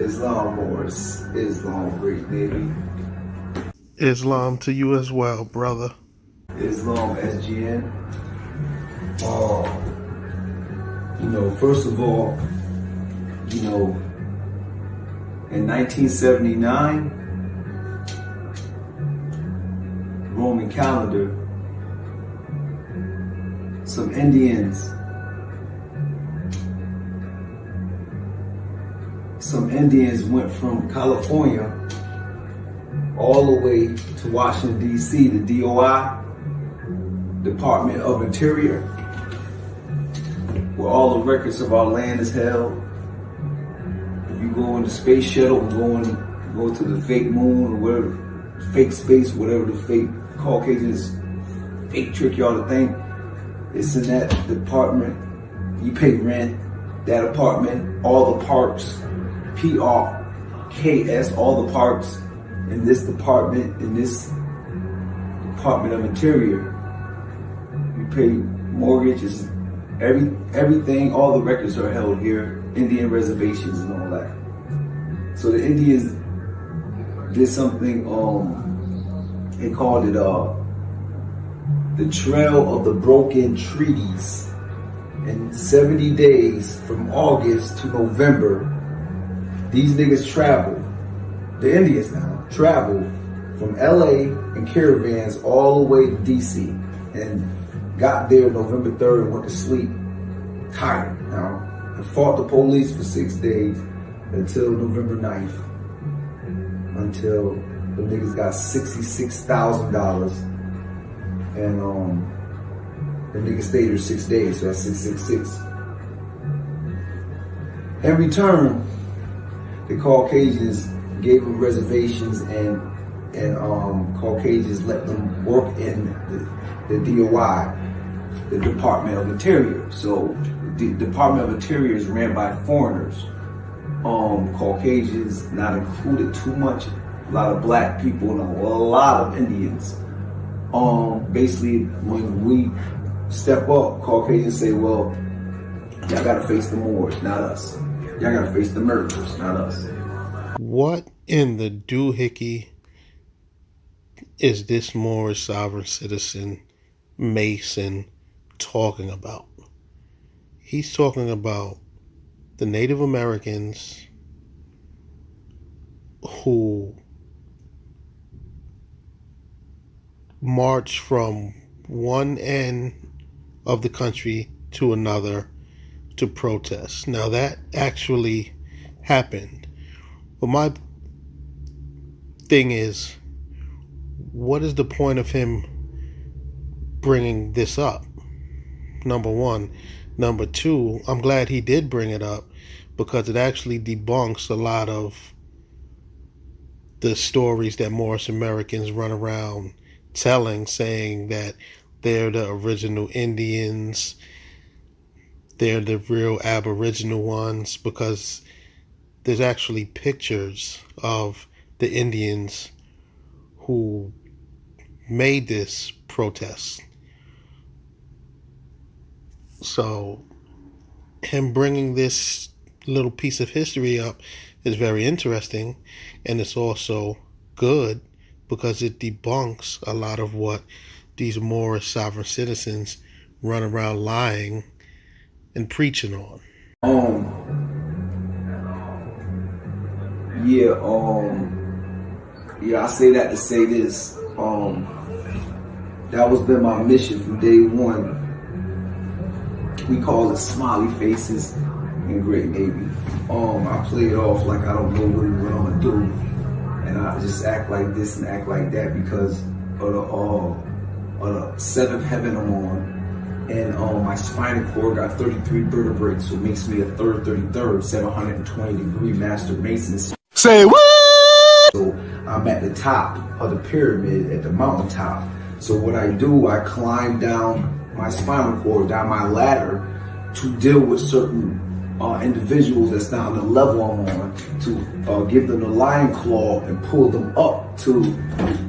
Islam, Moorish, Islam, great Navy. Islam to you as well, brother. Islam, SGN. First of all, in 1979, Roman calendar, some Indians went from California all the way to Washington, D.C., the DOI, Department of Interior, where all the records of our land is held. If you go in the space shuttle and go to the fake moon or whatever, fake space, whatever the fake Caucasians fake trick y'all to think, it's in that department. You pay rent, that apartment, all the parks, PRKS, all the parks in this department, in this Department of Interior. You pay mortgages, everything, all the records are held here, Indian reservations and all that. So the Indians did something, they called it the Trail of the Broken Treaties. In 70 days from August to November, these niggas traveled, the Indians now, traveled from LA in caravans all the way to DC and got there November 3rd and went to sleep tired now and fought the police for 6 days until November 9th, until the niggas got $66,000 and the niggas stayed there 6 days, so that's 666. In return, the Caucasians gave them reservations and Caucasians let them work in the DOI, the Department of Interior. So the Department of Interior is ran by foreigners. Caucasians not included too much, a lot of black people and a lot of Indians. Basically, when we step up, Caucasians say, well, y'all gotta face the Moors, not us. Y'all gotta face the murderers, not us. What in the doohickey is this Moorish sovereign citizen Mason talking about? He's talking about the Native Americans who marched from one end of the country to another to protest. Now that actually happened. But my thing is, what is the point of him bringing this up? Number one. Number two, I'm glad he did bring it up because it actually debunks a lot of the stories that Moorish Americans run around telling, saying that they're the original Indians, they're the real Aboriginal ones, because there's actually pictures of the Indians who made this protest. So him bringing this little piece of history up is very interesting, and it's also good because it debunks a lot of what these Moorish sovereign citizens run around lying and preaching on. I say that to say this. That was been my mission from day one. We call it smiley faces in Great Navy. I play it off like I don't know what I'm gonna do, and I just act like this and act like that because of the seventh heaven I'm on, and my spinal cord got 33 vertebrae, so it makes me a third 33rd 720 degree master mason. Say what? So I'm at the top of the pyramid, at the mountaintop. So what I do, I climb down my spinal cord, down my ladder, to deal with certain individuals that's not on the level I'm on, to give them the lion claw and pull them up to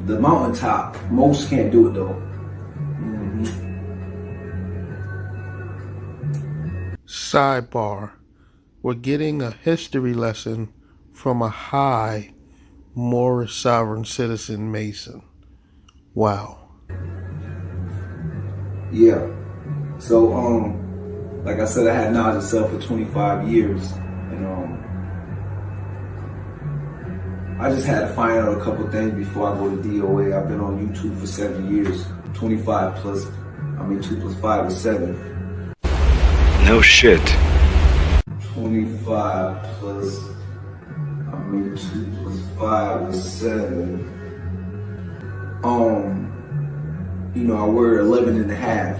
the mountaintop. Most can't do it though. Sidebar. We're getting a history lesson from a high Moorish sovereign citizen Mason. Wow. Yeah. So, like I said, I had knowledge of self for 25 years. And I just had to find out a couple things before I go to DOA. I've been on YouTube for 7 years. 25 plus, 2 plus 5 is 7. No shit. 25 plus, 2 plus 5 is 7. I wear 11 and a half.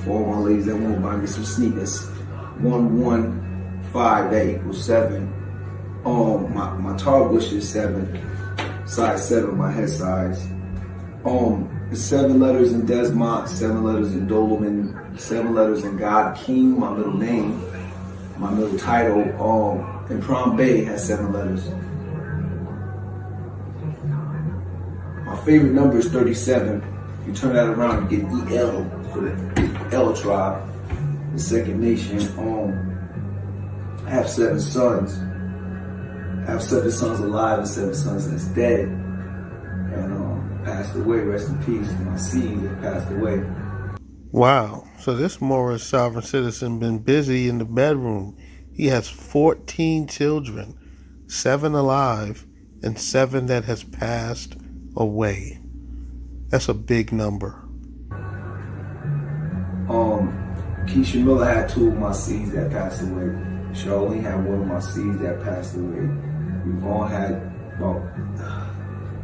For all my ladies that want to buy me some sneakers. 115, that equals 7. My tar bush is 7. Size 7, my head size. 7 letters in Desmont, 7 letters in Doloman, 7 letters in God King, my middle name, my middle title. And Prom Bay has 7 letters. My favorite number is 37. You turn that around, you get EL for the L tribe, the second nation. I have 7 sons. I have 7 sons alive and 7 sons that's dead. And passed away, rest in peace. My seed that passed away. Wow. So this Moorish sovereign citizen been busy in the bedroom. He has 14 children, 7 alive and 7 that has passed away. That's a big number. Keisha Miller had 2 of my seeds that passed away. Charlene had 1 of my seeds that passed away. We've all had about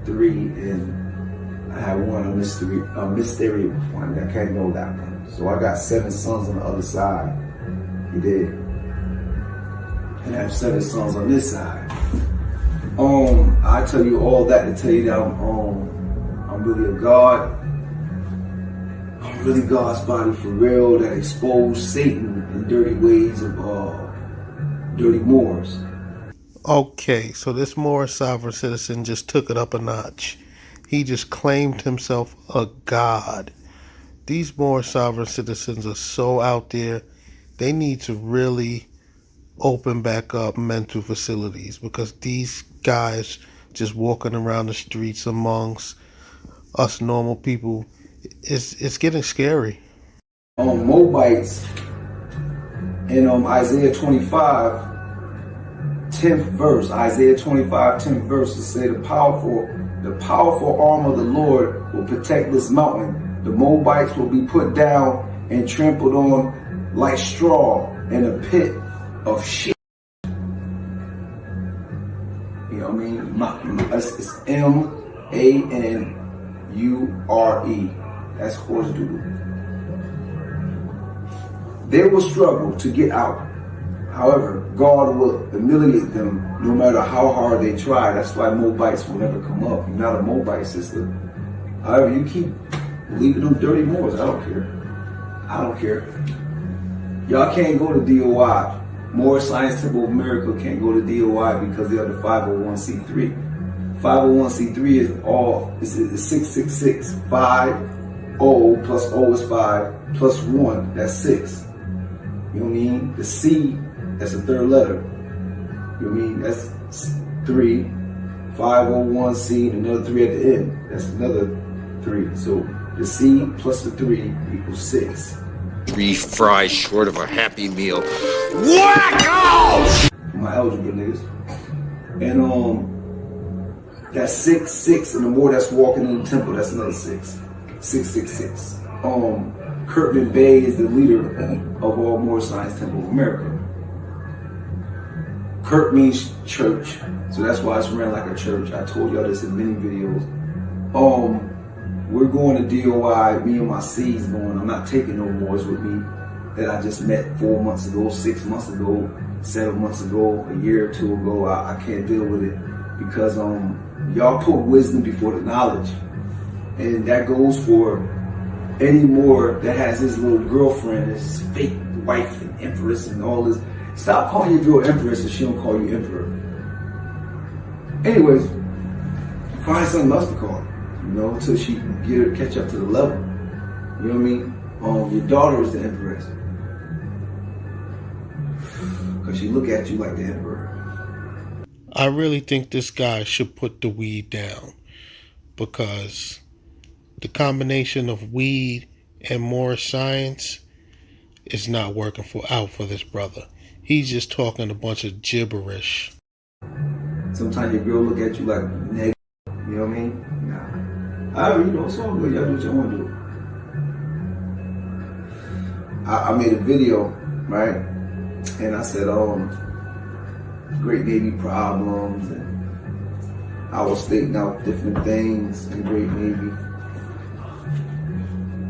3, and I had 1 a mystery one. I can't know that one. So I got 7 sons on the other side. You did. And I have 7 sons on this side. I tell you all that to tell you that I'm really a God. I'm really God's body for real that exposed Satan and dirty ways of dirty Moors. Okay, so this Moorish sovereign citizen just took it up a notch. He just claimed himself a god. These Moorish sovereign citizens are so out there. They need to really open back up mental facilities, because these guys just walking around the streets amongst us normal people, it's getting scary. Moabites in Isaiah 25, 10th verse. Isaiah 25, 10th verse, it say the powerful arm of the Lord will protect this mountain. The Moabites will be put down and trampled on like straw in a pit of shit. You know what I mean? It's M-A-N-U-R-E. That's horse doodle. They will struggle to get out. However, God will humiliate them no matter how hard they try. That's why Moabites will never come up. You're not a Moabite, sister. However, you keep leaving them dirty Moors. I don't care. Y'all can't go to DOI. Moorish Science Temple of Miracle can't go to DOI because they are the 501c3. 501c3 is all, it's 666. 5-0 plus O is 5 plus 1, that's 6. You know what I mean? The C, that's the 3rd letter. You know what I mean? That's 3. 501c, another 3 at the end. That's another 3. So the C plus the 3 equals 6. 3 fries short of a Happy Meal. Wacko! My algebra niggas. And that's 6, 6, and the more that's walking in the temple, that's another 6. 666. Kurtman Bay is the leader of all Moorish Science Temple of America. Kurt means church, so that's why it's ran like a church. I told y'all this in many videos. We're going to DOI, me and my C's going. I'm not taking no Moors with me that I just met 4 months ago, 6 months ago, 7 months ago, a year or 2 ago. I can't deal with it because y'all put wisdom before the knowledge. And that goes for any Moor that has his little girlfriend, his fake wife and empress and all this. Stop calling your girl empress if she don't call you emperor. Anyways, find something else to call her, until she can catch up to the level. You know what I mean? Your daughter is the empress. Because she look at you like the emperor. I really think this guy should put the weed down, because the combination of weed and Moorish science is not working out for this brother. He's just talking a bunch of gibberish. Sometimes your girl look at you like negative, you know what I mean? Nah. However, it's all good. Y'all do what y'all want to do. I made a video, right? And I said, Great Navy problems, and I was stating out different things in Great Navy.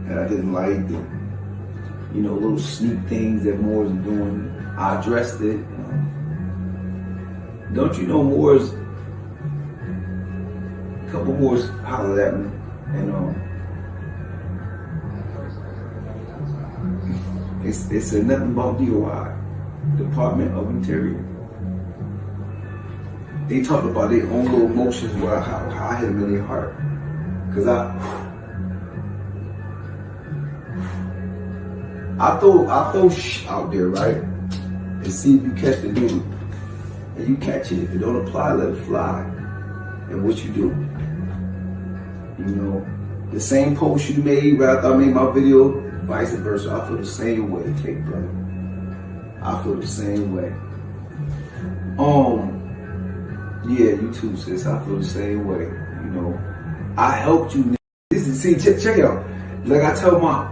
And I didn't like the, little sneak things that Moors are doing. I addressed it. Don't you know Moors? A couple Moors hollered at me, and they said nothing about DOI, Department of Interior. They talked about their own little emotions, how I hit them in their heart, cause I throw shit out there, right, and see if you catch the dude. And you catch it. If it don't apply, let it fly. And what you do? The same post you made right after I made my video, vice versa. I feel the same way, fake brother. I feel the same way. Yeah, you too, sis. I feel the same way. I helped you. Check it out. Like I tell my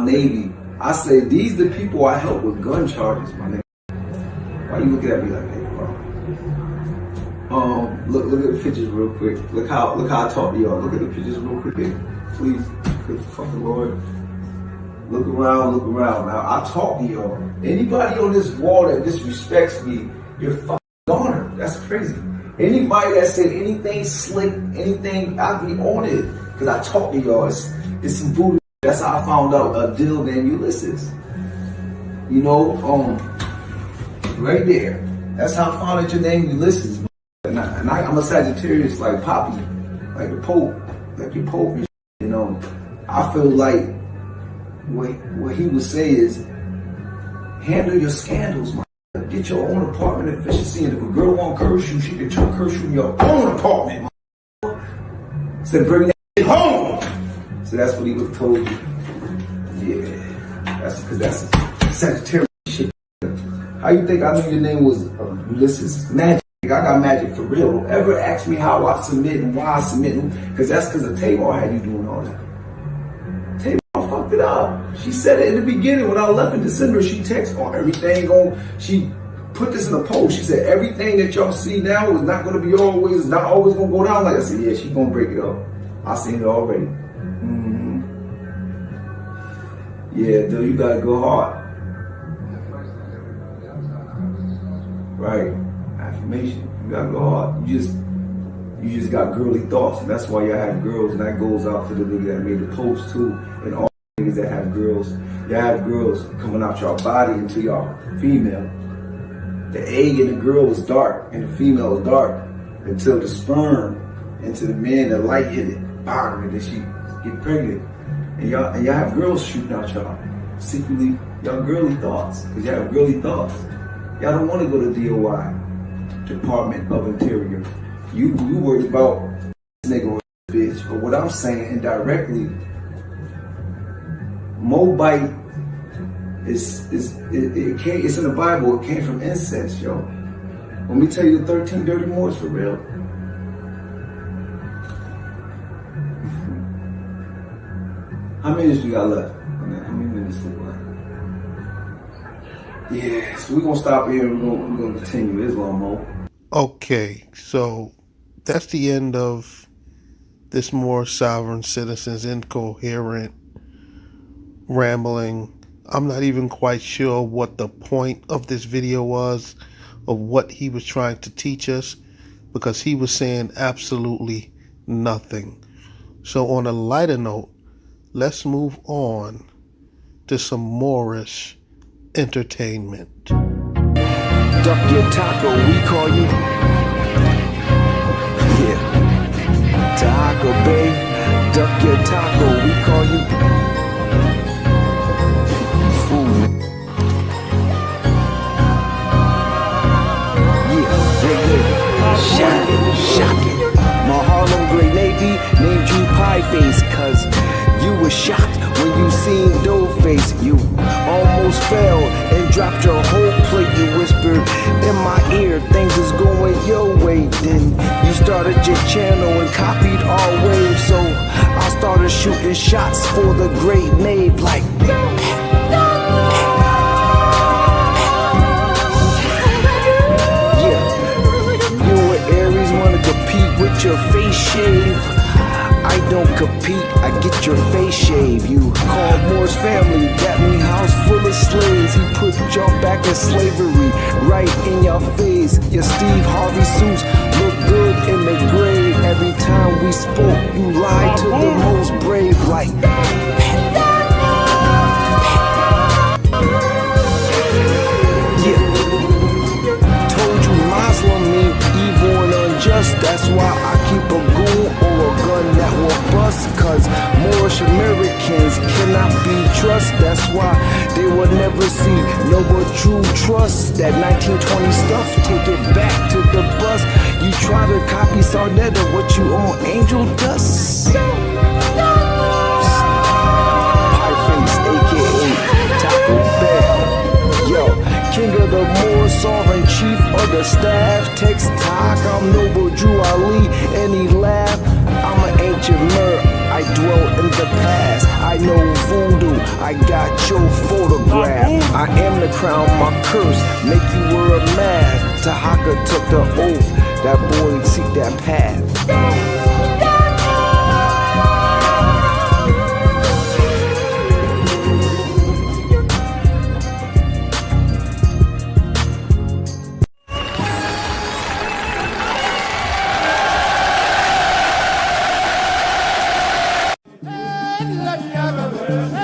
Navy, I say these the people I help with gun charges, my nigga. Why you looking at me like that, bro? Look at the pictures real quick. Look how I talk to y'all. Look at the pictures real quick, please. Good fucking Lord. Look around. Now I talk to y'all. Anybody on this wall that disrespects me, you're fucking goner. That's crazy. Anybody that said anything slick, anything, I'll be on it. Cause I talk to y'all. It's some voodoo. That's how I found out a deal named Ulysses. Right there. That's how I found out your name Ulysses. And I'm a Sagittarius like Poppy, like the Pope, like your Pope. I feel like what he would say is handle your scandals, man. Get your own apartment efficiency, and if a girl won't curse you, she can curse you in your own apartment, man. Instead of bringing that shit home. So that's what he would have told you. Yeah, that's because that's Sagittarius shit. How you think I knew your name was Ulysses? Magic. I got magic for real. Don't ever ask me how I submit and why I submit, because that's because of Tamar had you doing all that. Tamar fucked it up. She said it in the beginning when I left in December. She texted on everything she put this in a post. She said everything that y'all see now is not going to be always, not always going to go down like I said. Yeah, she's going to break it up. I seen it already. Yeah, dude, you gotta go hard. Right. Affirmation. You gotta go hard. You just got girly thoughts, and that's why y'all have girls, and that goes out to the nigga that made the post too, and all niggas that have girls. Y'all have girls coming out your body into y'all female. The egg in the girl is dark, and the female is dark, until the sperm into the man, the light hit it, bang, and then she get pregnant. And y'all have girls shooting out y'all. Secretly, y'all girly thoughts. Because y'all have girly thoughts. Y'all don't want to go to DOI, Department of Interior. You worried about this nigga or this bitch. But what I'm saying indirectly, Moabite it's in the Bible. It came from incest, yo. Let me tell you the 13 dirty Moors for real. How many minutes we got left? How many minutes we got? Yeah, so we're going to stop here and we're going to continue Islam mode. Okay, so that's the end of this more sovereign citizens incoherent rambling. I'm not even quite sure what the point of this video was, of what he was trying to teach us, because he was saying absolutely nothing. So on a lighter note, let's move on to some Moorish entertainment. Duck your taco, we call you. Yeah. Taco Bay, duck your taco, we call you. Fool. was shocked when you seen Doughface. You almost fell and dropped your whole plate. You whispered in my ear, things is going your way. Then you started your channel and copied our wave. So I started shooting shots for the great Nave like with your face shave. I don't compete, I get your face shave. You call Moore's family, that mean house full of slaves. He put y'all back in slavery, right in your face. Your Steve Harvey suits look good in the grave. Every time we spoke, you lied to the most brave like that's why I keep a goon or a gun that will bust. Cause Moorish Americans cannot be trust. That's why they will never see no but true trust. That 1920 stuff, take it back to the bus. You try to copy Sarnetta, what you on angel dust? Pieface, aka Taco Bell. Yo, king of the Moor, sovereign chief of the staff. Text talk, I'm Noble Drew Ali, and he laugh. I'm an ancient Mer, I dwell in the past. I know voodoo, I got your photograph. I am the crown, my curse, make you wear a mask. Tahaka took the oath, that boy seek that path. Hey,